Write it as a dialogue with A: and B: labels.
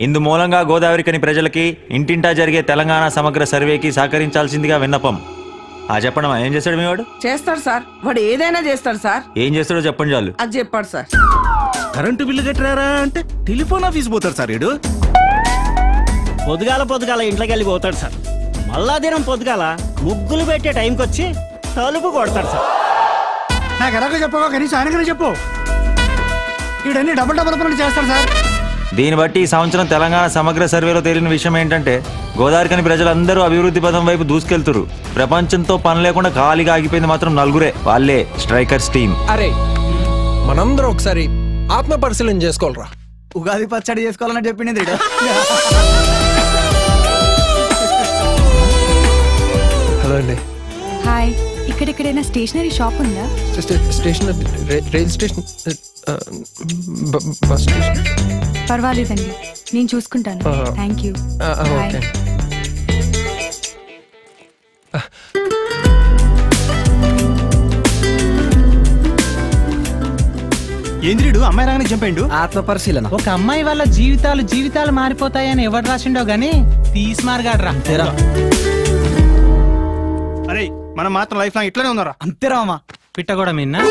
A: ఇందు మూలంగా గోదావరికని ప్రజలకి ఇంటింటా జరిగే తెలంగాణ సమగ్ర సర్వేకి సహకరించాల్సిందిగా విన్నపం. చెప్పండమ్మా, ఏం చేస్తాడు మీ వాడు?
B: చేస్తాడు సార్, వాడు ఏదైనా చేస్తాడు సార్.
A: ఏం చేస్తాడో చెప్పండి చాలు.
B: అది చెప్పాడు సార్.
C: కరెంటు బిల్లు కట్టరారా అంటే టెలిఫోన్ ఆఫీస్ పోతాడు సార్. వీడు
D: పొద్దుగాల ఇంట్లోకి వెళ్ళి పోతాడు సార్. మళ్ళా దినం పొద్దుగాల ముగ్గులు పెట్టే టైంకి వచ్చి తలుపు కొడతాడు సార్.
E: నాకు ఎలాగో చెప్పవా, కనీసం ఆయనకనే చెప్పు. వీడన్నీ డబుల్ పనులు చేస్తాడు సార్.
A: దీన్ని బట్టి ఈ సంవత్సరం తెలంగాణ సమగ్ర సర్వేలో తేలిన విషయం ఏంటంటే గోదావరికని ప్రజలందరూ అభివృద్ధి పథం వైపు దూసుకెళ్తురు. ప్రపంచంతో పని లేకుండా ఖాళీగా ఆగిపోయింది మాత్రం నలుగురే, వాళ్ళే స్ట్రైకర్స్ టీమ్.
F: అరే మనందరం ఒకసారి ఆత్మ పరిశీలన చేసుకోవాలరా.
E: ఉగాది పచ్చడి చేసుకోవాలని చెప్పింది.
F: హలో అండి.
G: హాయ్, ఇక్కడెక్కడైనా స్టేషనరీ షాప్ ఉందా?
F: Station rail station bus station.
G: పర్వాలేదండి, నేను చూసుకుంటాను. Thank you.
F: ఓకే.
E: ఏంద్రీడు అమ్మాయి రాగానే చంపాడు.
H: ఆత్మ పరిశీలన.
I: ఒక అమ్మాయి వల్ల జీవితాలు మారిపోతాయని ఎవరు రాసిండో గానీ తీసిమార్గాడ్రా.
E: అరే మనం మాత్రం లైఫ్ లాంగ్ ఇట్లానే ఉన్నారా?
H: అంతేరామా
I: పిట్ట కూడా మిన్నా